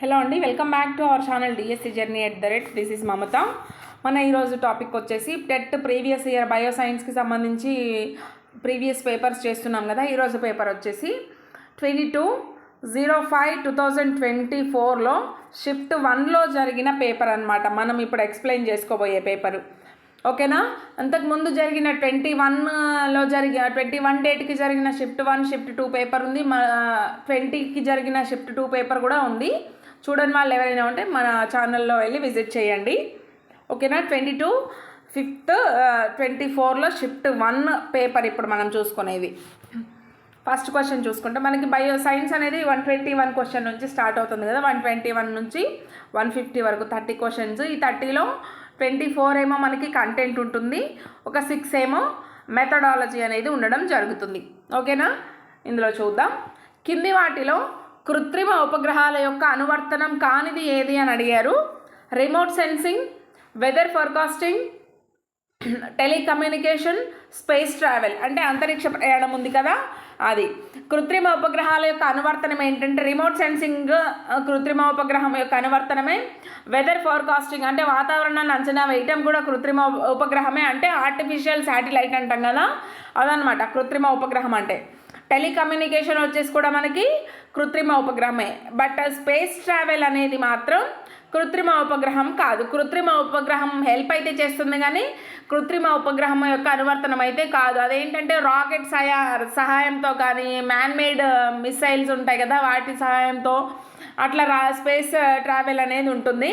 Hello అండి, welcome back to our channel DSC journey @ this is Mamata. మన ఈరోజు topic వచ్చేసి టెట్ ప్రీవియస్ ఇయర్ బయోసైన్స్కి సంబంధించి ప్రీవియస్ పేపర్స్ చేస్తున్నాం కదా. ఈరోజు పేపర్ వచ్చేసి 22/05/2024లో షిఫ్ట్ 1లో జరిగిన పేపర్ అనమాట. మనం ఇప్పుడు ఎక్స్ప్లెయిన్ చేసుకోబోయే పేపరు, ఓకేనా. అంతకుముందు జరిగిన 21 డేట్కి జరిగిన షిఫ్ట్ 1, షిఫ్ట్ 2 పేపర్ ఉంది. 20కి జరిగిన షిఫ్ట్ 2 పేపర్ కూడా ఉంది. చూడని వాళ్ళు ఎవరైనా ఉంటే మన ఛానల్లో వెళ్ళి విజిట్ చేయండి, ఓకేనా. 22/5/24లో షిఫ్ట్ 1 పేపర్ ఇప్పుడు మనం చూసుకునేది. ఫస్ట్ క్వశ్చన్ చూసుకుంటే మనకి బయో సైన్స్ అనేది 121 క్వశ్చన్ నుంచి స్టార్ట్ అవుతుంది కదా. 121 నుంచి 150 వరకు 30 క్వశ్చన్స్. ఈ 30లో 24 ఏమో మనకి కంటెంట్ ఉంటుంది, ఒక 6 ఏమో మెథడాలజీ అనేది ఉండడం జరుగుతుంది, ఓకేనా. ఇందులో చూద్దాం. కింది వాటిలో కృత్రిమ ఉపగ్రహాల యొక్క అనువర్తనం కానిది ఏది అని అడిగారు. Remote sensing, weather forecasting, telecommunication, space travel. అంటే అంతరిక్ష ప్రయాణం ఉంది కదా, అది. కృత్రిమ ఉపగ్రహాల యొక్క అనువర్తనం ఏంటంటే రిమోట్ సెన్సింగ్ కృత్రిమ ఉపగ్రహం యొక్క అనువర్తనమే. వెదర్ ఫోర్కాస్టింగ్ అంటే వాతావరణాన్ని అంచనా వేయటం కూడా కృత్రిమ ఉపగ్రహమే, అంటే ఆర్టిఫిషియల్ శాటిలైట్ అంటాం కదా, అదనమాట కృత్రిమ ఉపగ్రహం అంటే. టెలికమ్యూనికేషన్ వచ్చేసి కూడా మనకి కృత్రిమ ఉపగ్రహమే. బట్ స్పేస్ ట్రావెల్ అనేది మాత్రం కృత్రిమ ఉపగ్రహం కాదు. కృత్రిమ ఉపగ్రహం హెల్ప్ అయితే చేస్తుంది కానీ కృత్రిమ ఉపగ్రహం యొక్క అనువర్తనం అయితే కాదు. అదేంటంటే రాకెట్ సహాయంతో కానీ, మ్యాన్మేడ్ మిసైల్స్ ఉంటాయి కదా, వాటి సహాయంతో అట్లా స్పేస్ ట్రావెల్ అనేది ఉంటుంది.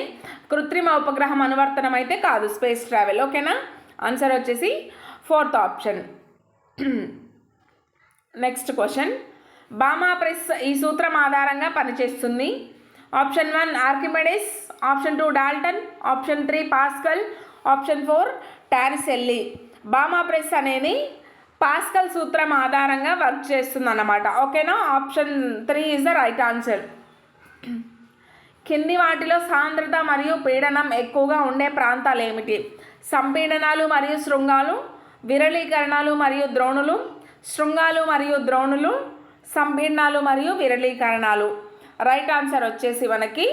కృత్రిమ ఉపగ్రహం అనువర్తనం అయితే కాదు స్పేస్ ట్రావెల్, ఓకేనా. ఆన్సర్ వచ్చేసి 4th ఆప్షన్. Next question. బామా ప్రెస్ ఈ సూత్రం ఆధారంగా పనిచేస్తుంది. Option 1 Archimedes, option 2 Dalton, option 3 pascal, option 4 Torricelli. బామా ప్రెస్ అనేది పాస్కల్ సూత్రం ఆధారంగా వర్క్ చేస్తుంది అన్నమాట, ఓకేనా. Option 3 is the right answer. కింది వాటిలో సాంద్రత మరియు పీడనం ఎక్కువగా ఉండే ప్రాంతాలు ఏమిటి? సంపీడనాలు మరియు శృంగాలు, విరళీకరణాలు మరియు ద్రోణులు, శృంగాలు మరియు ద్రోణులు, సంపీడనాలు మరియు విరళీకరణాలు. రైట్ ఆన్సర్ వచ్చేసి మనకి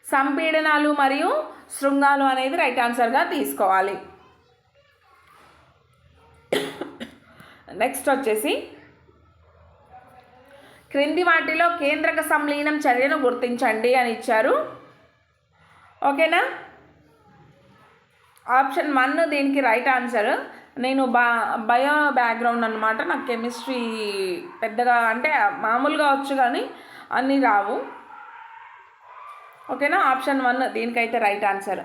సంపీడనాలు మరియు శృంగాలు అనేది రైట్ ఆన్సర్గా తీసుకోవాలి. నెక్స్ట్ వచ్చేసి క్రింది వాటిలో కేంద్రక సంలీనం చర్యను గుర్తించండి అని ఇచ్చారు, ఓకేనా. ఆప్షన్ 1 దీనికి రైట్ ఆన్సర్. నేను బయో బ్యాక్గ్రౌండ్ అనమాట, నాకు కెమిస్ట్రీ పెద్దగా అంటే మామూలుగా వచ్చు కానీ అన్నీ రావు, ఓకేనా. ఆప్షన్ 1 దీనికైతే రైట్ ఆన్సర్.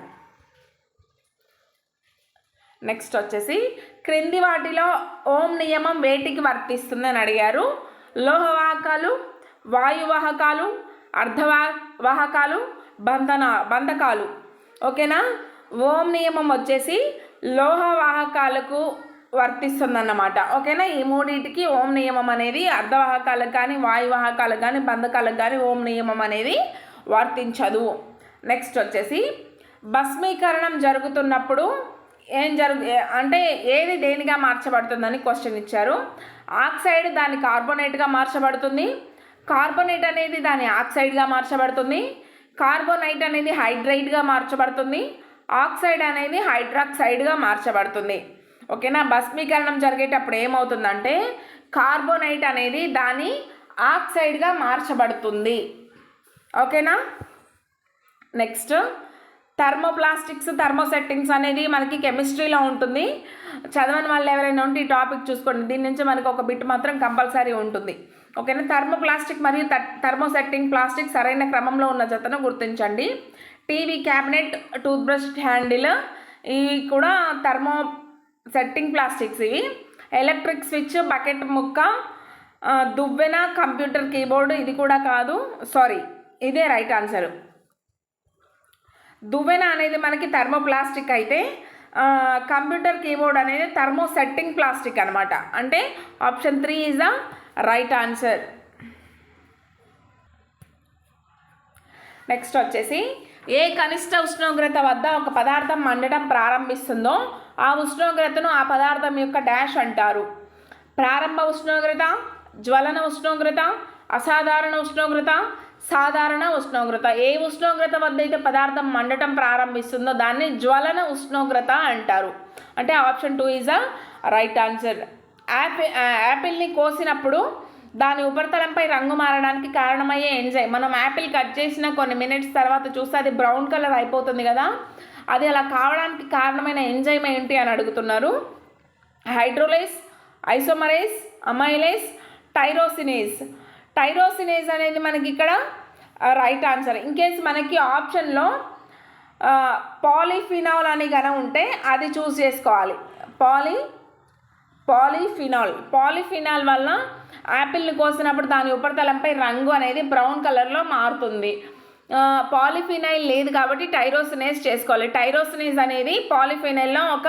నెక్స్ట్ వచ్చేసి క్రింది వాటిలో ఓం నియమం వేటికి వర్తిస్తుంది అని అడిగారు. లోహవాహకాలు, వాయువాహకాలు, అర్ధవాహకాలు, బంధకాలు, ఓకేనా. ఓం నియమం వచ్చేసి లోహవాహకాలకు వర్తిస్తుందన్నమాట, ఓకేనా. ఈ మూడింటికి ఓం నియమం అనేది అర్ధవాహకాలకు కానీ, వాయువాహకాలకు కానీ, బంధకాలకు కానీ ఓం నియమం అనేది వర్తించదు. నెక్స్ట్ వచ్చేసి భస్మీకరణం జరుగుతున్నప్పుడు అంటే ఏది దేనిగా మార్చబడుతుందని క్వశ్చన్ ఇచ్చారు. ఆక్సైడ్ దాని కార్బోనేట్గా మార్చబడుతుంది, కార్బోనేట్ అనేది దాని ఆక్సైడ్గా మార్చబడుతుంది, కార్బోనైట్ అనేది హైడ్రైడ్గా మార్చబడుతుంది, ఆక్సైడ్ అనేది హైడ్రాక్సైడ్గా మార్చబడుతుంది, ఓకేనా. భస్మీకరణం జరిగేటప్పుడు ఏమవుతుందంటే కార్బోనైట్ అనేది దాని ఆక్సైడ్గా మార్చబడుతుంది, ఓకేనా. నెక్స్ట్ థర్మోప్లాస్టిక్స్, థర్మోసెట్టింగ్స్ అనేది మనకి కెమిస్ట్రీలో ఉంటుంది. చదవని వాళ్ళు ఎవరైనా ఉంటే ఈ టాపిక్ చూసుకోండి, దీని నుంచి మనకు ఒక బిట్ మాత్రం కంపల్సరీ ఉంటుంది, ఓకేనా. థర్మోప్లాస్టిక్ మరియు థర్మోసెట్టింగ్ ప్లాస్టిక్ సరైన క్రమంలో ఉన్న జతను గుర్తించండి. TV cabinet, tooth brush handle ఇవి కూడా థర్మో సెట్టింగ్ ప్లాస్టిక్స్ ఇవి. ఎలక్ట్రిక్ స్విచ్, బకెట్ ముక్క, దువ్వెన, కంప్యూటర్ కీబోర్డు ఇది కూడా కాదు, సారీ ఇదే రైట్ ఆన్సర్. దువ్వెన అనేది మనకి థర్మోప్లాస్టిక్ అయితే కంప్యూటర్ కీబోర్డ్ అనేది థర్మో సెట్టింగ్ ప్లాస్టిక్ అనమాట, అంటే option 3 is the right answer. Next వచ్చేసి ఏ కనిష్ట ఉష్ణోగ్రత వద్ద ఒక పదార్థం మండడం ప్రారంభిస్తుందో ఆ ఉష్ణోగ్రతను ఆ పదార్థం యొక్క డాష్ అంటారు. ప్రారంభ ఉష్ణోగ్రత, జ్వలన ఉష్ణోగ్రత, అసాధారణ ఉష్ణోగ్రత, సాధారణ ఉష్ణోగ్రత. ఏ ఉష్ణోగ్రత వద్ద అయితే పదార్థం మండటం ప్రారంభిస్తుందో దాన్ని జ్వలన ఉష్ణోగ్రత అంటారు. అంటే option 2 is a right answer. యాపిల్ని కోసినప్పుడు దాని ఉపరితలంపై రంగు మారడానికి కారణమయ్యే ఎంజైమ్. మనం యాపిల్ కట్ చేసిన కొన్ని మినిట్స్ తర్వాత చూస్తే అది బ్రౌన్ కలర్ అయిపోతుంది కదా, అది అలా కావడానికి కారణమైన ఎంజైమ్ ఏంటి అని అడుగుతున్నారు. Hydrolase, ఐసోమరేస్, amylase, tyrosinase. టైరోసినేస్ అనేది మనకి ఇక్కడ రైట్ ఆన్సర్. ఇన్కేస్ మనకి ఆప్షన్లో పాలిఫినాల్ అని కనుక ఉంటే అది చూస్ చేసుకోవాలి. పాలిఫినాల్ వల్ల యాపిల్ని కోసినప్పుడు దాని ఉపరితలంపై రంగు అనేది బ్రౌన్ కలర్లో మారుతుంది. పాలిఫినైల్ లేదు కాబట్టి టైరోసినేస్ చేసుకోవాలి. టైరోసినేస్ అనేది పాలిఫినైల్లో ఒక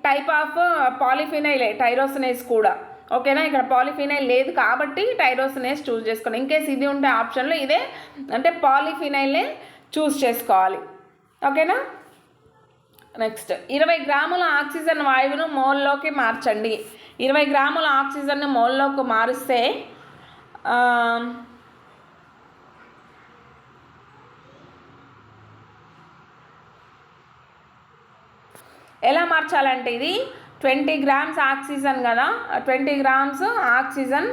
టైప్ ఆఫ్ పాలిఫినైలే టైరోసినేస్ కూడా. ఓకేనా, ఇక్కడ పాలిఫినైల్ లేదు కాబట్టి టైరోసినేస్ చూస్ చేసుకోండి. ఇన్కేస్ ఇది ఉంటే ఆప్షన్లో ఇదే అంటే పాలిఫినైల్నే చూస్ చేసుకోవాలి. ఓకేనా. నెక్స్ట్ 20 గ్రాముల ఆక్సిజన్ వాయువును మోల్లోకి మార్చండి. 20 గ్రాముల ఆక్సిజన్ను మోల్లోకి మారిస్తే ఎలా మార్చాలంటే ఇది 20 గ్రామ్స్ ఆక్సిజన్ కదా, 20 గ్రామ్స్ ఆక్సిజన్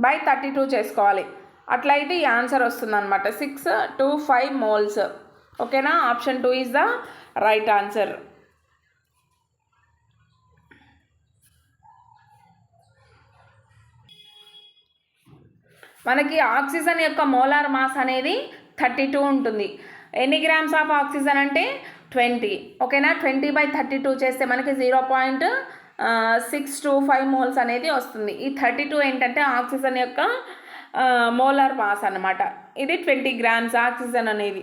బై 32 చేసుకోవాలి. అట్లయితే ఈ ఆన్సర్ వస్తుంది అనమాట 625 మోల్స్. ఓకేనా, option 2 is the right answer. మనకి ఆక్సిజన్ యొక్క మోలార్ మాస్ అనేది 32 ఉంటుంది. ఎన్ని గ్రామ్స్ ఆఫ్ ఆక్సిజన్ అంటే 20. ఓకేనా, 20/32 చేస్తే మనకి 0.625 మోల్స్ అనేది వస్తుంది. ఈ 32 ఏంటంటే ఆక్సిజన్ యొక్క మోలార్ మాస్ అన్నమాట. ఇది 20 గ్రామ్స్ ఆక్సిజన్ అనేది.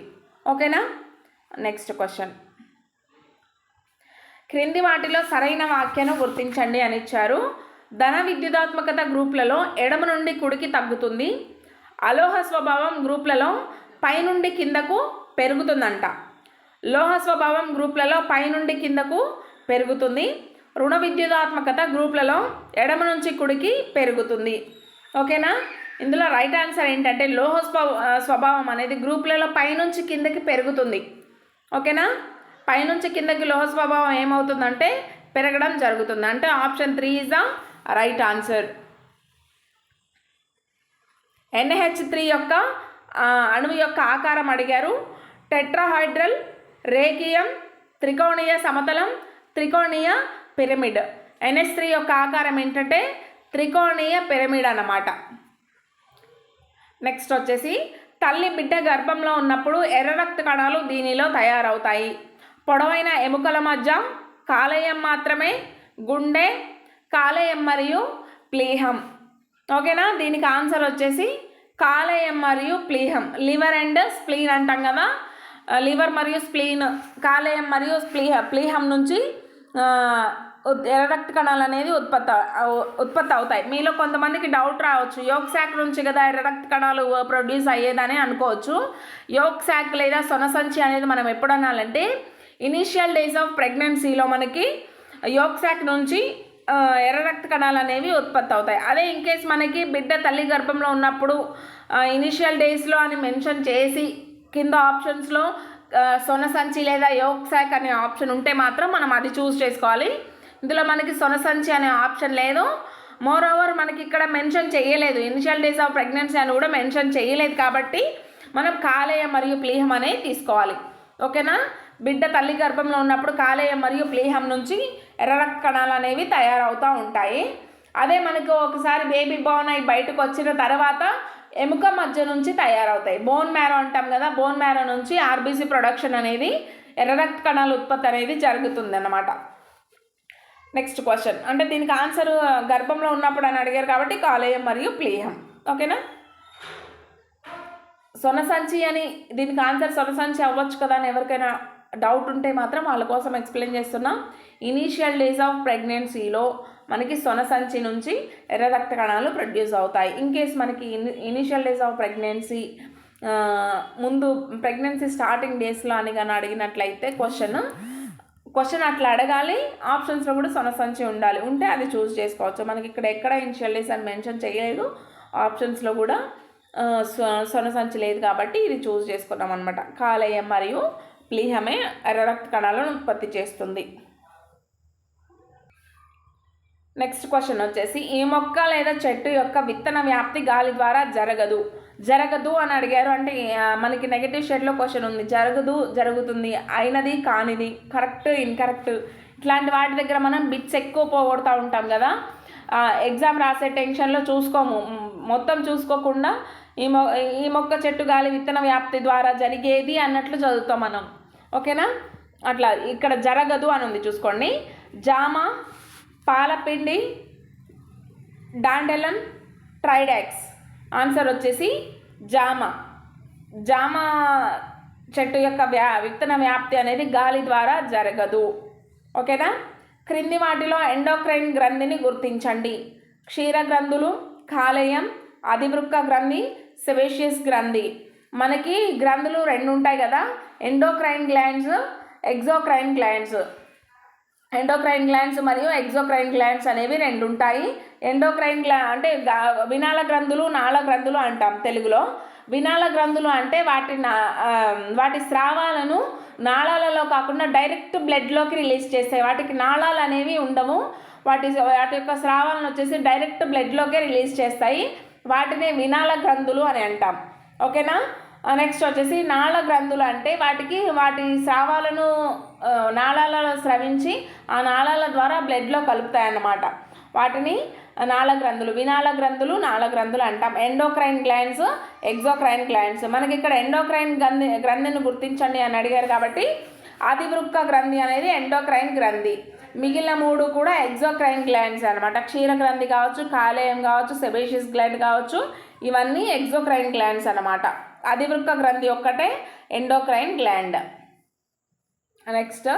ఓకేనా. నెక్స్ట్ క్వశ్చన్, క్రింది వాటిలో సరైన వాక్యాన్ని గుర్తించండి అని ఇచ్చారు. ధన విద్యుదాత్మకత గ్రూప్లలో ఎడమ నుండి కుడికి తగ్గుతుంది. అలోహ స్వభావం గ్రూప్లలో పైనుండి కిందకు పెరుగుతుందంట. లోహ స్వభావం గ్రూప్లలో పైనుండి కిందకు పెరుగుతుంది. రుణ విద్యుదాత్మకత గ్రూప్లలో ఎడమ నుంచి కుడికి పెరుగుతుంది. ఓకేనా, ఇందులో రైట్ ఆన్సర్ ఏంటంటే లోహ స్వభావం అనేది గ్రూప్లలో పైనుంచి కిందకి పెరుగుతుంది. ఓకేనా, పైనుంచి కిందకి లోహ స్వభావం ఏమవుతుందంటే పెరగడం జరుగుతుంది. అంటే option 3 is the right answer. NH3 యొక్క అణువు యొక్క ఆకారం అడిగారు. టెట్రాహైడ్రల్, రేఖీయం, త్రికోణీయ సమతలం, త్రికోణీయ పిరమిడ్. NH3 యొక్క ఆకారం ఏంటంటే త్రికోణీయ పిరమిడ్ అన్నమాట. నెక్స్ట్ వచ్చేసి తల్లి బిడ్డ గర్భంలో ఉన్నప్పుడు ఎర్ర రక్త కణాలు దీనిలో తయారవుతాయి. పొడవైన ఎముకల మధ్య, కాలేయం మాత్రమే, గుండె, కాలేయం మరియు ప్లీహం. ఓకేనా, దీనికి ఆన్సర్ వచ్చేసి కాలేయం మరియు ప్లీహం. లివర్ అండ్ స్ప్లీన్ అంటాం కదా, లివర్ మరియు స్ప్లీన్, కాలేయం మరియు ప్లీహం నుంచి ఎర్ర రక్త కణాలు అనేది ఉత్పత్తి అవుతాయి. మీలో కొంతమందికి డౌట్ రావచ్చు, యోగ్ శాక్ నుంచి కదా ఎర్ర రక్త కణాలు ప్రొడ్యూస్ అయ్యేదని అనుకోవచ్చు. యోగ్ శాక్ లేదా సొనసంచి అనేది మనం ఎప్పుడు అనాలంటే ఇనీషియల్ డేస్ ఆఫ్ ప్రెగ్నెన్సీలో మనకి యోగ్ శాక్ నుంచి ఎర్ర రక్త కణాలు అనేవి ఉత్పత్తి అవుతాయి. అదే ఇన్కేస్ మనకి బిడ్డ తల్లి గర్భంలో ఉన్నప్పుడు ఇనిషియల్ డేస్లో అని మెన్షన్ చేసి కింద ఆప్షన్స్లో సొనసంచి లేదా యోగ్ శాక్ అనే ఆప్షన్ ఉంటే మాత్రం మనం అది చూస్ చేసుకోవాలి. ఇందులో మనకి సొనసంచి అనే ఆప్షన్ లేదు. మోర్ ఓవర్ మనకి ఇక్కడ మెన్షన్ చేయలేదు, ఇనిషియల్ డేస్ ఆఫ్ ప్రెగ్నెన్సీ అని కూడా మెన్షన్ చేయలేదు కాబట్టి మనం కాలేయం మరియు ప్లీహం అనేది తీసుకోవాలి. ఓకేనా, బిడ్డ తల్లి గర్భంలో ఉన్నప్పుడు కాలేయం మరియు ప్లీహం నుంచి ఎర్ర రక్త కణాలు అనేవి తయారవుతూ ఉంటాయి. అదే మనకు ఒకసారి బేబీ బోర్న్ అయి బయటకు వచ్చిన తర్వాత ఎముక మధ్య నుంచి తయారవుతాయి. బోన్ మ్యారో అంటాం కదా, బోన్ మ్యారో నుంచి ఆర్బీసీ ప్రొడక్షన్ అనేది ఎర్ర రక్త కణాల ఉత్పత్తి అనేది జరుగుతుంది అన్నమాట. నెక్స్ట్ క్వశ్చన్, అంటే దీనికి ఆన్సర్ గర్భంలో ఉన్నప్పుడు అని అడిగారు కాబట్టి కాలేయం మరియు ప్లీహం. ఓకేనా, సొనసంచి అని దీనికి ఆన్సర్ సొనసంచి అవ్వచ్చు కదా అని ఎవరికైనా డౌట్ ఉంటే మాత్రం వాళ్ళ కోసం ఎక్స్ప్లెయిన్ చేస్తున్నాం. ఇనీషియల్ డేస్ ఆఫ్ ప్రెగ్నెన్సీలో మనకి సొనసంచి నుంచి ఎర్ర రక్త కణాలు ప్రొడ్యూస్ అవుతాయి. ఇన్ కేస్ మనకి ఇనీషియల్ డేస్ ఆఫ్ ప్రెగ్నెన్సీ ముందు ప్రెగ్నెన్సీ స్టార్టింగ్ డేస్లో అని కానీ అడిగినట్లయితే క్వశ్చన్ అట్లా అడగాలి, ఆప్షన్స్లో కూడా సొనసంచి ఉండాలి, ఉంటే అది చూస్ చేసుకోవచ్చు. మనకి ఇక్కడ ఎక్కడ ఇనిషియల్ అని మెన్షన్ చేయలేదు, ఆప్షన్స్లో కూడా సొనసంచి లేదు కాబట్టి ఇది చూస్ చేసుకున్నాం అనమాట. కాలేయం మరియు ప్లీహమే ఎర్ర రక్త కణాలను ఉత్పత్తి చేస్తుంది. నెక్స్ట్ క్వశ్చన్ వచ్చేసి ఈ మొక్క లేదా చెట్టు యొక్క విత్తన వ్యాప్తి గాలి ద్వారా జరగదు అని అడిగారు. అంటే మనకి నెగటివ్ షేడ్లో క్వశ్చన్ ఉంది, జరగదు, జరుగుతుంది, అయినది, కానిది, కరెక్ట్, ఇన్కరెక్ట్, ఇట్లాంటి వాటి దగ్గర మనం బిట్స్ ఎక్కువ పోగొడుతూ ఉంటాం కదా. ఎగ్జామ్ రాసే టెన్షన్లో చూసుకోము, మొత్తం చూసుకోకుండా ఈ మొక్క చెట్టు గాలి విత్తన వ్యాప్తి ద్వారా జరిగేది అన్నట్లు చదువుతాం మనం. ఓకేనా? అట్లా ఇక్కడ జరగదు అని ఉంది, చూసుకోండి. జామ, పాలపిండి, డాండెలన్, ట్రైడాక్స్. ఆన్సర్ వచ్చేసి జామ చెట్టు యొక్క విత్తన వ్యాప్తి అనేది గాలి ద్వారా జరగదు. ఓకేనా? క్రింది వాటిలో ఎండోక్రైన్ గ్రంథిని గుర్తించండి. క్షీర గ్రంథులు, కాలేయం, అధివృక్క గ్రంథి, సెబేషియస్ గ్రంథి. మనకి గ్రంథులు రెండు ఉంటాయి కదా, endocrine glands, exocrine glands. Endocrine glands మరియు ఎగ్జోక్రైన్ గ్లాండ్స్ అనేవి రెండు ఉంటాయి. ఎండోక్రైన్ అంటే వినాళ గ్రంథులు, నాళ గ్రంథులు అంటాం తెలుగులో. వినాళ గ్రంథులు అంటే వాటి స్రావాలను నాళాలలో కాకుండా డైరెక్ట్ బ్లడ్లోకి రిలీజ్ చేస్తాయి. వాటికి నాళాలు అనేవి ఉండవు, వాటి యొక్క స్రావాలను వచ్చేసి డైరెక్ట్ బ్లడ్లోకే రిలీజ్ చేస్తాయి. వాటిని వినాళ గ్రంథులు అని అంటాం. ఓకేనా? నెక్స్ట్ వచ్చేసి నాళ గ్రంథులు అంటే వాటి స్రావాలను నాళాలలో స్రవించి ఆ నాళాల ద్వారా బ్లడ్లో కలుపుతాయన్నమాట. వాటిని నాళ గ్రంథులు, వినాళ గ్రంథులు, నాళ గ్రంథులు అంటాం. Endocrine glands, exocrine glands. మనకి ఇక్కడ ఎండోక్రైన్ గ్రంథిని గుర్తించండి అని అడిగారు కాబట్టి అధివృక్క గ్రంథి అనేది ఎండోక్రైన్ గ్రంథి. మిగిలిన మూడు కూడా ఎగ్జోక్రైన్ గ్లాండ్స్ అనమాట. క్షీర గ్రంథి కావచ్చు, కాలేయం కావచ్చు, సెబేషియస్ గ్లాండ్ కావచ్చు, ఇవన్నీ ఎగ్జోక్రైన్ గ్లాండ్స్ అనమాట. అధివృక్క గ్రంథి ఒక్కటే ఎండోక్రైన్ గ్లాండ్. నెక్స్ట్,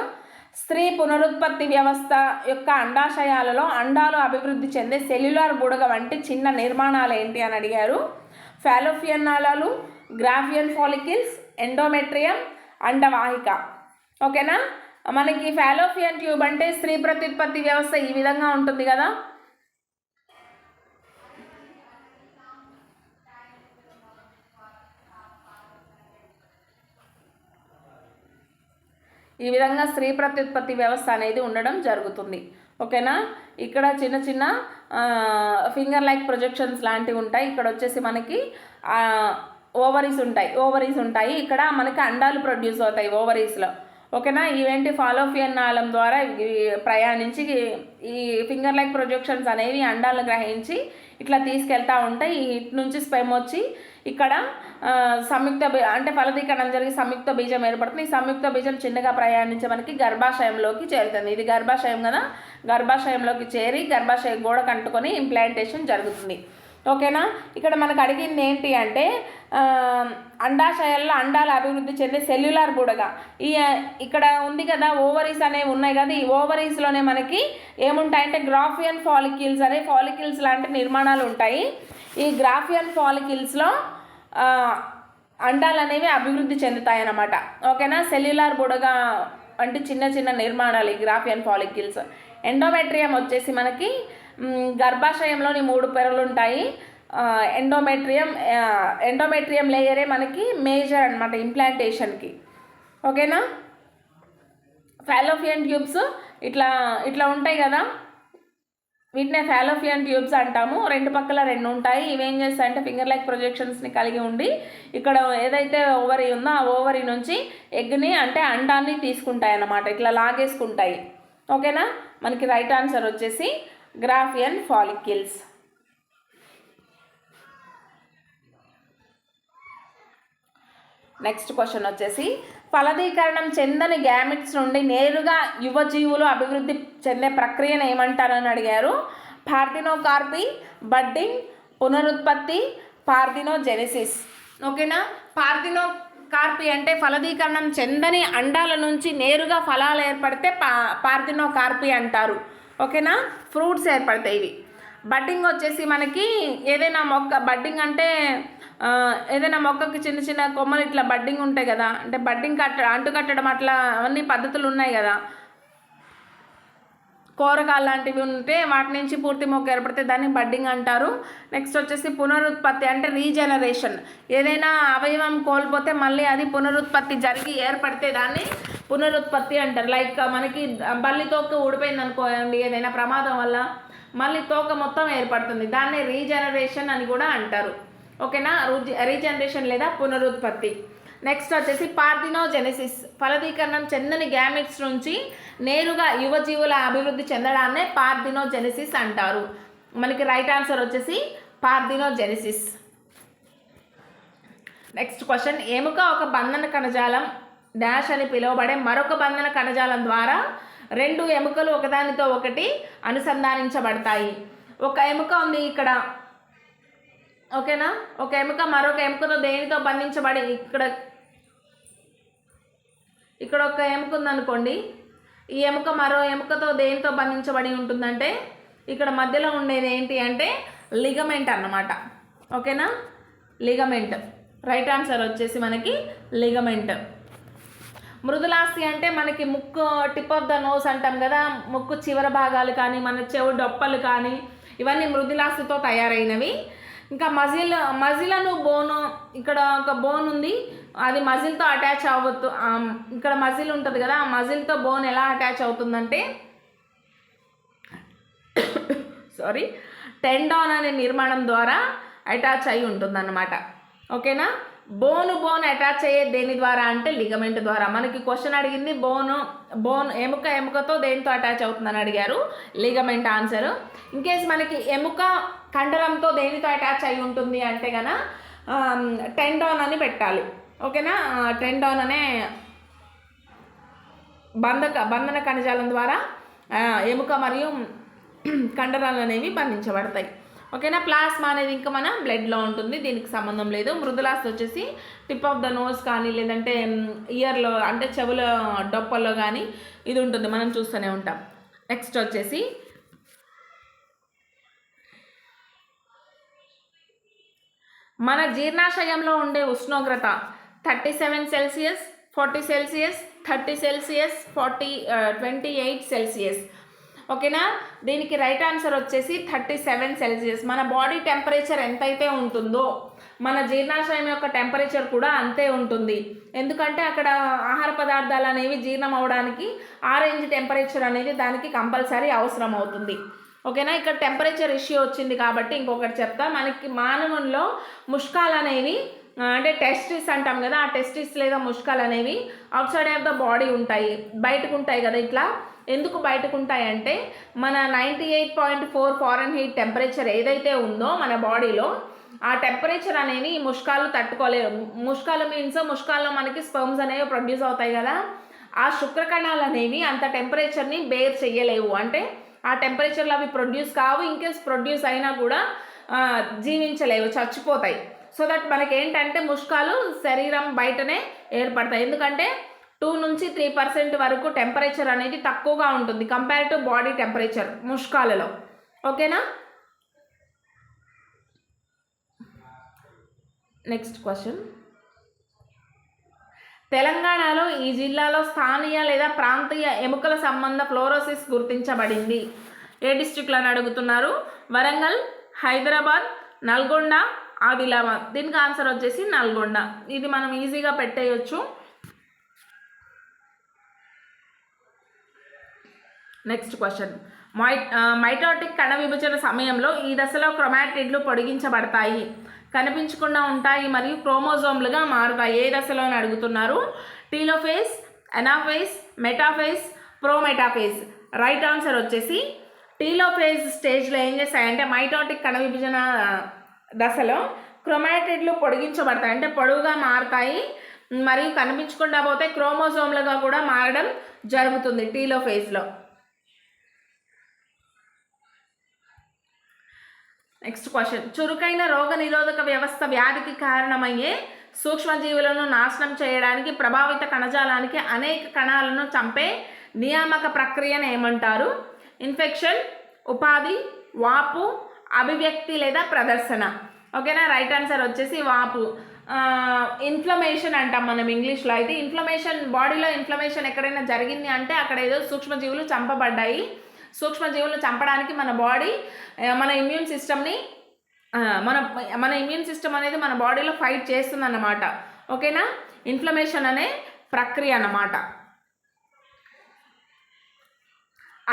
స్త్రీ పునరుత్పత్తి వ్యవస్థ యొక్క అండాశయాలలో అండాలు అభివృద్ధి చెందే సెల్యులార్ బుడగ వంటి చిన్న నిర్మాణాలు ఏంటి అని అడిగారు. ఫాలోపియన్ నాళాలు, గ్రాఫియన్ ఫాలికిల్స్, ఎండోమెట్రియం, అండవాహిక. ఓకేనా? మనకి ఫాలోపియన్ ట్యూబ్ అంటే స్త్రీ ప్రత్యుత్పత్తి వ్యవస్థ ఈ విధంగా ఉంటుంది కదా. ఈ విధంగా స్త్రీ ప్రత్యుత్పత్తి వ్యవస్థ అనేది ఉండడం జరుగుతుంది. ఓకేనా? ఇక్కడ చిన్న చిన్న ఫింగర్ లైక్ ప్రొజెక్షన్స్ లాంటివి ఉంటాయి. ఇక్కడ వచ్చేసి మనకి ఓవరీస్ ఉంటాయి. ఇక్కడ మనకి అండాలు ప్రొడ్యూస్ అవుతాయి ఓవరీస్లో. ఓకేనా? ఇవేంటి ఫాలోపియన్ నాళం ద్వారా ప్రయాణించి ఈ ఫింగర్ లైక్ ప్రొజెక్షన్స్ అనేవి అండాలను గ్రహించి ఇట్లా తీసుకెళ్తూ ఉంటాయి. ఇటు నుంచి స్పెమ్ వచ్చి ఇక్కడ సంయుక్త అంటే ఫలదీకరణం జరిగి సంయుక్త బీజం ఏర్పడుతుంది. ఈ సంయుక్త బీజం చిన్నగా ప్రయాణించి మనకి గర్భాశయంలోకి చేరుతుంది. ఇది గర్భాశయం కదా, గర్భాశయంలోకి చేరి గర్భాశయం గోడ కంటుకొని ఇంప్లాంటేషన్ జరుగుతుంది. ఓకేనా? ఇక్కడ మనకు అడిగింది ఏంటి అంటే అండాశయాల్లో అండాలు అభివృద్ధి చెందే సెల్యులార్ బుడగ. ఇక్కడ ఉంది కదా, ఓవరీస్ అనేవి ఉన్నాయి కదా, ఈ ఓవరీస్లోనే మనకి ఏముంటాయంటే గ్రాఫియన్ ఫాలికిల్స్ అనే ఫాలికిల్స్ లాంటి నిర్మాణాలు ఉంటాయి. ఈ గ్రాఫియన్ ఫాలికిల్స్లో అండాలు అనేవి అభివృద్ధి చెందుతాయి అన్నమాట. ఓకేనా? సెల్యులార్ బుడగ అంటే చిన్న చిన్న నిర్మాణాలు ఈ గ్రాఫియన్ ఫాలికిల్స్. ఎండోమెట్రియం వచ్చేసి మనకి గర్భాశయంలోని 3 పొరలు ఉంటాయి. ఎండోమెట్రియం లేయరే మనకి మేజర్ అనమాట ఇంప్లాంటేషన్కి. ఓకేనా? ఫాలోపియన్ ట్యూబ్స్ ఇట్లా ఉంటాయి కదా, వీటినే ఫాలోపియన్ ట్యూబ్స్ అంటాము. రెండు పక్కల 2 ఉంటాయి. ఇవేం చేస్తాయంటే ఫింగర్ లైక్ ప్రొజెక్షన్స్ని కలిగి ఉండి ఇక్కడ ఏదైతే ఓవరీ ఉందో ఆ ఓవరీ నుంచి ఎగ్ని అంటే అండాన్ని తీసుకుంటాయి అన్నమాట, ఇట్లా లాగేసుకుంటాయి. ఓకేనా? మనకి రైట్ ఆన్సర్ వచ్చేసి గ్రాఫియన్ ఫాలికిల్స్. నెక్స్ట్ క్వశ్చన్ వచ్చేసి ఫలదీకరణం చెందని గ్యామిట్స్ నుండి నేరుగా యువజీవులు అభివృద్ధి చెందే ప్రక్రియను ఏమంటారని అడిగారు. పార్థినోకార్పీ, బడ్డింగ్, పునరుత్పత్తి, పార్థినోజెనెసిస్. ఓకేనా? పార్థినోకార్పీ అంటే ఫలదీకరణం చెందని అండాల నుంచి నేరుగా ఫలాలు ఏర్పడితే పార్థినోకార్పీ అంటారు. ఓకేనా? ఫ్రూట్స్ ఏర్పడతాయి ఇవి. బడ్డింగ్ వచ్చేసి మనకి ఏదైనా మొక్క, బడ్డింగ్ అంటే ఏదైనా మొక్కకి చిన్న చిన్న కొమ్మలు ఇట్లా బడ్డింగ్ ఉంటాయి కదా, అంటే బడ్డింగ్ అంటు కట్టడం అట్లా అవన్నీ పద్ధతులు ఉన్నాయి కదా. కూరగాయలు లాంటివి ఉంటే వాటి నుంచి పూర్తి మొక్క ఏర్పడితే దాన్ని బడ్డింగ్ అంటారు. నెక్స్ట్ వచ్చేసి పునరుత్పత్తి అంటే రీజనరేషన్. ఏదైనా అవయవం కోల్పోతే మళ్ళీ అది పునరుత్పత్తి జరిగి ఏర్పడితే దాన్ని పునరుత్పత్తి అంటారు. లైక్ మనకి బల్లి తోక ఊడిపోయింది అనుకోండి, ఏదైనా ప్రమాదం వల్ల మళ్ళీ తోక మొత్తం ఏర్పడుతుంది, దాన్ని రీజనరేషన్ అని కూడా అంటారు. ఓకేనా, రీజనరేషన్ లేదా పునరుత్పత్తి. నెక్స్ట్ వచ్చేసి పార్థినోజెనెసిస్. ఫలదీకరణం చెందని గ్యామెట్స్ నుంచి నేరుగా యువజీవుల అభివృద్ధి చెందడాన్నే పార్థినోజెనెసిస్ అంటారు. మనకి రైట్ ఆన్సర్ వచ్చేసి పార్థినోజెనెసిస్. నెక్స్ట్ క్వశ్చన్, ఎముక ఒక బంధన కణజాలం డాష్ అని పిలువబడే మరొక బంధన కణజాలం ద్వారా రెండు ఎముకలు ఒకదానితో ఒకటి అనుసంధానించబడతాయి. ఒక ఎముక ఉంది ఇక్కడ, ఓకేనా, ఒక ఎముక మరొక ఎముకతో దేనితో బంధించబడి ఇక్కడ ఒక ఎముక ఉందనుకోండి, ఈ ఎముక మరో ఎముకతో దేనితో బంధించబడి ఉంటుందంటే ఇక్కడ మధ్యలో ఉండేది ఏంటి అంటే లిగమెంట్ అన్నమాట. ఓకేనా, లిగమెంట్. రైట్ ఆన్సర్ వచ్చేసి మనకి లిగమెంట్. మృదులాస్థి అంటే మనకి ముక్కు టిప్ ఆఫ్ ద నోస్ అంటాం కదా, ముక్కు చివర భాగాలు కానీ మన చెవు డొప్పలు కానీ ఇవన్నీ మృదులాస్థితో తయారైనవి. ఇంకా మజిలను బోను, ఇక్కడ ఒక బోన్ ఉంది, అది మజిల్తో అటాచ్ అవ్వద్దు. ఇక్కడ మజిల్ ఉంటుంది కదా, ఆ మజిల్తో బోన్ ఎలా అటాచ్ అవుతుందంటే టెండాన్ అనే నిర్మాణం ద్వారా అటాచ్ అయి ఉంటుందన్నమాట. ఓకేనా, బోన్ అటాచ్ అయ్యే దేని ద్వారా అంటే లిగమెంట్ ద్వారా. మనకి క్వశ్చన్ అడిగింది బోన్ ఎముకతో దేనితో అటాచ్ అవుతుందని అడిగారు, లిగమెంట్ ఆన్సర్. ఇన్కేస్ మనకి ఎముక కండరంతో దేనితో అటాచ్ అయి ఉంటుంది అంటే కనుక టెండాన్ అని పెట్టాలి. ఓకేనా, టెండాన్ అనే బంధన కణజాలం ద్వారా ఎముక మరియు కండరాలు అనేవి బంధించబడతాయి. ఓకేనా, ప్లాస్మా అనేది ఇంకా మన బ్లడ్లో ఉంటుంది, దీనికి సంబంధం లేదు. మృదులాస్థి వచ్చేసి టిప్ ఆఫ్ ద నోస్ కానీ లేదంటే ఇయర్లో అంటే చెవుల డొప్పల్లో కానీ ఇది ఉంటుంది, మనం చూస్తూనే ఉంటాం. నెక్స్ట్ వచ్చేసి మన జీర్ణాశయంలో ఉండే ఉష్ణోగ్రత 37 సెల్సియస్, 40 సెల్సియస్, 30 సెల్సియస్, 28 సెల్సియస్. ఓకేనా, దీనికి రైట్ ఆన్సర్ వచ్చేసి 37 సెల్సియస్. మన బాడీ టెంపరేచర్ ఎంతైతే ఉంటుందో మన జీర్ణాశయం యొక్క టెంపరేచర్ కూడా అంతే ఉంటుంది. ఎందుకంటే అక్కడ ఆహార పదార్థాలు అనేవి జీర్ణం అవడానికి ఆ రేంజ్ టెంపరేచర్ అనేది దానికి కంపల్సరీ అవసరం అవుతుంది. ఓకేనా, ఇక్కడ టెంపరేచర్ ఇష్యూ వచ్చింది కాబట్టి ఇంకొకటి చెప్తా. మనకి మానవుల్లో ముష్కాలు అనేవి అంటే టెస్టిస్ అంటాం కదా, ఆ టెస్టిస్ లేదా ముష్కాలు అనేవి out side of the body ఉంటాయి, బయటకు ఉంటాయి కదా. ఇట్లా ఎందుకు బయటకు ఉంటాయి అంటే మన 98.4 ఫారెన్హీట్ టెంపరేచర్ ఏదైతే ఉందో మన బాడీలో ఆ టెంపరేచర్ అనేవి ఈ ముష్కాలు తట్టుకోలేవు. ముష్కాలు మీన్స్ ముష్కాల్లో మనకి స్పెర్మ్స్ అనేవి ప్రొడ్యూస్ అవుతాయి కదా, ఆ శుక్రకణాలు అనేవి అంత టెంపరేచర్ని బేర్ చెయ్యలేవు. అంటే ఆ టెంపరేచర్లో అవి ప్రొడ్యూస్ కావు, ఇన్కేస్ ప్రొడ్యూస్ అయినా కూడా జీవించలేవు, చచ్చిపోతాయి. సో దట్ మనకి ఏంటంటే ముష్కాలు శరీరం బయటనే ఏర్పడతాయి. ఎందుకంటే 2 నుంచి 3% వరకు టెంపరేచర్ అనేది తక్కువగా ఉంటుంది కంపేర్ టు బాడీ టెంపరేచర్ ముష్కాలలో. ఓకేనా, నెక్స్ట్ క్వశ్చన్, తెలంగాణలో ఈ జిల్లాలో స్థానియ లేదా ప్రాంతీయ ఎముకల సంబంధ ఫ్లోరోసిస్ గుర్తించబడింది. ఏ డిస్ట్రిక్ట్లో అని అడుగుతున్నారు, వరంగల్, హైదరాబాద్, నల్గొండ, ఆదిలాబాద్. దీనికి ఆన్సర్ వచ్చేసి నల్గొండ. ఇది మనం ఈజీగా పెట్టేయచ్చు. నెక్స్ట్ క్వశ్చన్, మైటోటిక్ కణ విభజన సమయంలో ఈ దశలో క్రోమాటిడ్లు పొడిగించబడతాయి, కనిపించకుండా ఉంటాయి మరియు క్రోమోజోమ్లుగా మారుతాయి. ఏ దశలో అని అడుగుతున్నారు, telophase, anaphase, metaphase, prometaphase. Right answer వచ్చేసి టీలోఫేజ్ స్టేజ్లో ఏం చేస్తాయంటే మైటోటిక్ కణ విభజన దశలో క్రోమాటిడ్లు పొడిగించబడతాయి, అంటే పొడవుగా మారుతాయి మరియు కనిపించకుండా పోతే క్రోమోజోమ్లుగా కూడా మారడం జరుగుతుంది టీలోఫేజ్లో. నెక్స్ట్ క్వశ్చన్, చురుకైన రోగ నిరోధక వ్యవస్థ వ్యాధికి కారణమయ్యే సూక్ష్మజీవులను నాశనం చేయడానికి ప్రభావిత కణజాలానికి అనేక కణాలను చంపే నియామక ప్రక్రియను ఏమంటారు? ఇన్ఫెక్షన్, ఉపాధి, వాపు, అభివ్యక్తి లేదా ప్రదర్శన. ఓకేనా, రైట్ ఆన్సర్ వచ్చేసి వాపు. ఇన్ఫ్లమేషన్ అంటాం మనం ఇంగ్లీష్లో. అయితే ఇన్ఫ్లమేషన్, బాడీలో ఇన్ఫ్లమేషన్ ఎక్కడైనా జరిగింది అంటే అక్కడ ఏదో సూక్ష్మజీవులు చంపబడ్డాయి, సూక్ష్మజీవులను చంపడానికి మన బాడీ మన ఇమ్యూన్ సిస్టమ్ని మన ఇమ్యూన్ సిస్టమ్ అనేది మన బాడీలో ఫైట్ చేస్తుంది అన్నమాట. ఓకేనా, ఇన్ఫ్లమేషన్ అనే ప్రక్రియ అన్నమాట.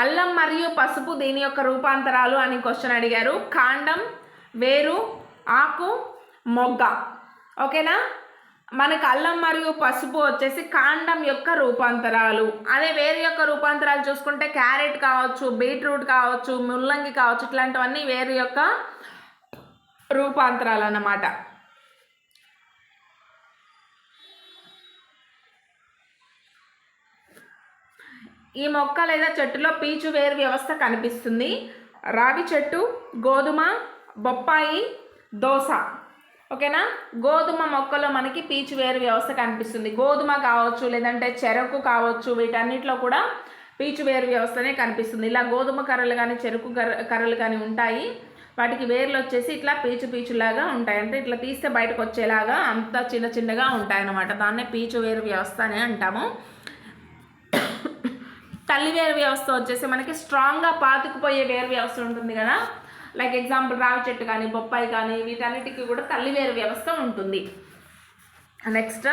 అల్లం మరియు పసుపు దీని యొక్క రూపాంతరాలు అని క్వశ్చన్ అడిగారు. కాండం, వేరు, ఆకు, మొగ్గ. ఓకేనా, మనకు అల్లం మరియు పసుపు వచ్చేసి కాండం యొక్క రూపాంతరాలు. అదే వేరు యొక్క రూపాంతరాలు చూసుకుంటే క్యారెట్ కావచ్చు, బీట్రూట్ కావచ్చు, ముల్లంగి కావచ్చు, ఇట్లాంటివన్నీ వేరు యొక్క రూపాంతరాలు అన్నమాట. ఈ మొక్క లేదా చెట్టులో పీచు వేరు వ్యవస్థ కనిపిస్తుంది. రావి చెట్టు, గోధుమ, బొప్పాయి, దోస. ఓకేనా, గోధుమ మొక్కలో మనకి పీచు వేరు వ్యవస్థ కనిపిస్తుంది. గోధుమ కావచ్చు, లేదంటే చెరకు కావచ్చు, వీటన్నిటిలో కూడా పీచు వేరు వ్యవస్థనే కనిపిస్తుంది. ఇలా గోధుమ కర్రలు కానీ చెరుకు కర్రలు కానీ ఉంటాయి. వాటికి వేర్లు వచ్చేసి ఇట్లా పీచులాగా ఉంటాయి. అంటే ఇట్లా తీస్తే బయటకు వచ్చేలాగా అంత చిన్నగా ఉంటాయి అన్నమాట. దాన్నే పీచు వేరు వ్యవస్థ అని అంటాము. తల్లి వేరు వ్యవస్థ వచ్చేసి మనకి స్ట్రాంగ్గా పాతుకుపోయే వేరు వ్యవస్థ ఉంటుంది కదా. లైక్ ఎగ్జాంపుల్ రావి చెట్టు కానీ, బొప్పాయి కానీ, వీటన్నిటికీ కూడా తల్లి వేరు వ్యవస్థ ఉంటుంది. నెక్స్ట్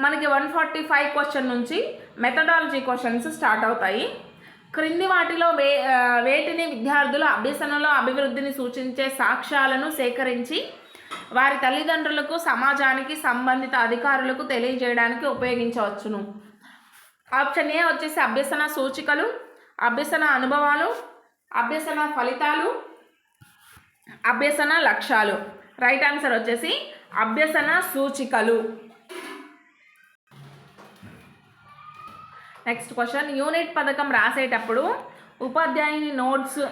మనకి 145 క్వశ్చన్ నుంచి మెథడాలజీ క్వశ్చన్స్ స్టార్ట్ అవుతాయి. క్రింది వాటిలో వేటిని విద్యార్థుల అభ్యసనలో అభివృద్ధిని సూచించే సాక్ష్యాలను సేకరించి వారి తల్లిదండ్రులకు, సమాజానికి, సంబంధిత అధికారులకు తెలియజేయడానికి ఉపయోగించవచ్చును. ఆప్షన్ ఏ వచ్చేసి అభ్యసన సూచికలు, అభ్యసన అనుభవాలు, అభ్యసన ఫలితాలు, అభ్యసన లక్ష్యాలు. రైట్ ఆన్సర్ వచ్చేసి అభ్యసన సూచికలు. నెక్స్ట్ క్వశ్చన్, యూనిట్ పథకం రాసేటప్పుడు ఉపాధ్యాయుని నోట్స్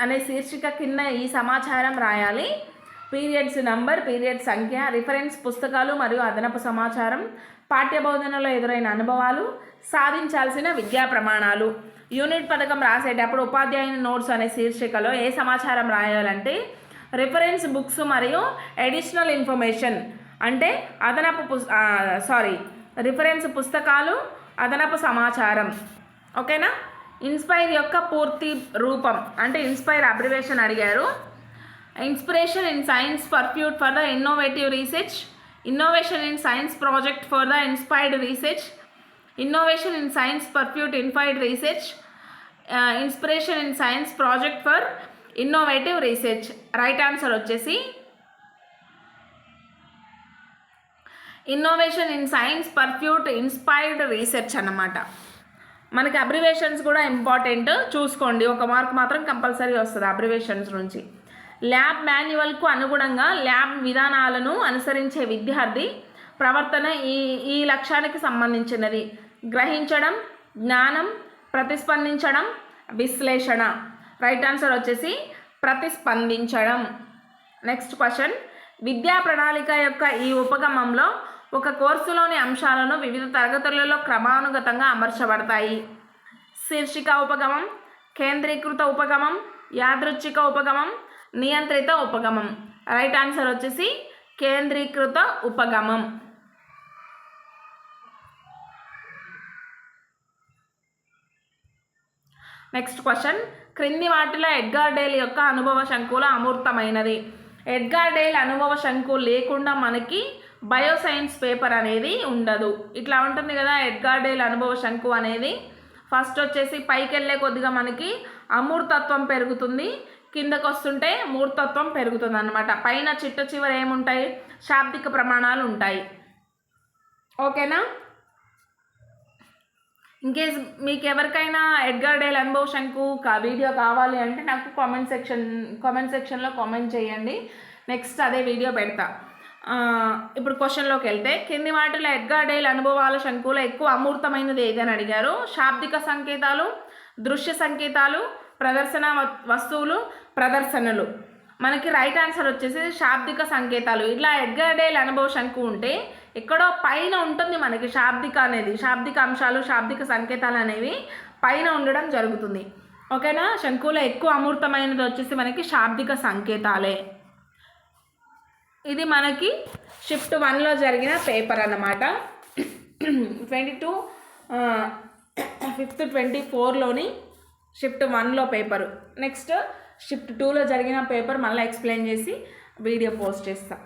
అనే శీర్షిక కింద ఈ సమాచారం రాయాలి. పీరియడ్స్ నంబర్, పీరియడ్ సంఖ్య, రిఫరెన్స్ పుస్తకాలు మరియు అదనపు సమాచారం, పాఠ్యబోధనలో ఎదురైన అనుభవాలు, సాధించాల్సిన విద్యా ప్రమాణాలు. యూనిట్ పథకం రాసేటప్పుడు ఉపాధ్యాయుని నోట్స్ అనే శీర్షికలో ఏ సమాచారం రాయాలంటే రిఫరెన్స్ బుక్స్ మరియు అడిషనల్ ఇన్ఫర్మేషన్, అంటే రిఫరెన్స్ పుస్తకాలు, అదనపు సమాచారం. ఓకేనా, ఇన్స్పైర్ యొక్క పూర్తి రూపం అంటే ఇన్స్పైర్ అబ్రివేషన్ అడిగారు. Inspiration in science pursuit for the innovative research, innovation in science project for the inspired research, innovation in science pursuit inspired research, inspiration in science project for innovative research. Right answer వచ్చేసి innovation in science pursuit inspired research అన్నమాట. మనకి abbreviations కూడా important, చూసుకోండి. 1 mark మాత్రం compulsory వస్తుంది abbreviations నుంచి. Lab మాన్యువల్కు అనుగుణంగా lab విధానాలను అనుసరించే విద్యార్థి ప్రవర్తన ఈ లక్ష్యానికి సంబంధించినది. గ్రహించడం, జ్ఞానం, ప్రతిస్పందించడం, విశ్లేషణ. రైట్ ఆన్సర్ వచ్చేసి ప్రతిస్పందించడం. నెక్స్ట్ క్వశ్చన్, విద్యా ప్రణాళిక యొక్క ఈ ఉపగమంలో ఒక కోర్సులోని అంశాలను వివిధ తరగతులలో క్రమానుగతంగా అమర్చబడతాయి. శీర్షిక ఉపగమం, కేంద్రీకృత ఉపగమం, యాదృచ్ఛిక ఉపగమం, నియంత్రిత ఉపగమం. రైట్ ఆన్సర్ వచ్చేసి కేంద్రీకృత ఉపగమం. నెక్స్ట్ క్వశ్చన్, క్రింది వాటిలో ఎడ్గార్ డేల్ యొక్క అనుభవ శంకుల అమూర్తమైనది. ఎడ్గార్ డేల్ అనుభవ శంకు లేకుండా మనకి బయోసైన్స్ పేపర్ అనేది ఉండదు. ఇట్లా ఉంటుంది కదా ఎడ్గార్ డేల్ అనుభవ శంకు అనేది. ఫస్ట్ వచ్చేసి పైకి వెళ్ళే కొద్దిగా మనకి అమూర్తత్వం పెరుగుతుంది, కిందకు వస్తుంటే మూర్తత్వం పెరుగుతుంది అన్నమాట. పైన చిట్ట చివరి ఏముంటాయి, శాబ్దిక ప్రమాణాలు ఉంటాయి. ఓకేనా, ఇన్కేస్ మీకు ఎవరికైనా ఎడ్గార్ డేల్ అనుభవ శంకు వీడియో కావాలి అంటే నాకు కామెంట్ సెక్షన్లో కామెంట్ చేయండి. నెక్స్ట్ అదే వీడియో పెడతా. ఇప్పుడు క్వశ్చన్లోకి వెళ్తే, కింది వాటిలో ఎడ్గార్ డేల్ అనుభవాల శంకులో ఎక్కువ అమూర్తమైనది ఏదని అడిగారు. శాబ్దిక సంకేతాలు, దృశ్య సంకేతాలు, ప్రదర్శన వస్తువులు, ప్రదర్శనలు. మనకి రైట్ ఆన్సర్ వచ్చేసి శాబ్దిక సంకేతాలు. ఇట్లా ఎడ్గార్ డేల్ అనుభవ శంకు ఉంటే ఎక్కడో పైన ఉంటుంది మనకి శాబ్దిక అనేది, శాబ్దిక అంశాలు, శాబ్దిక సంకేతాలు అనేవి పైన ఉండడం జరుగుతుంది. ఓకేనా, శంకులో ఎక్కువ అమూర్తమైనది వచ్చేసి మనకి శాబ్దిక సంకేతాలే. ఇది మనకి షిఫ్ట్ 1లో జరిగిన పేపర్ అన్నమాట. 22 5th 24లోని షిఫ్ట్ 1లో పేపరు. నెక్స్ట్ షిఫ్ట్ 2లో జరిగిన పేపర్ మళ్ళీ ఎక్స్ప్లెయిన్ చేసి వీడియో పోస్ట్ చేస్తాను.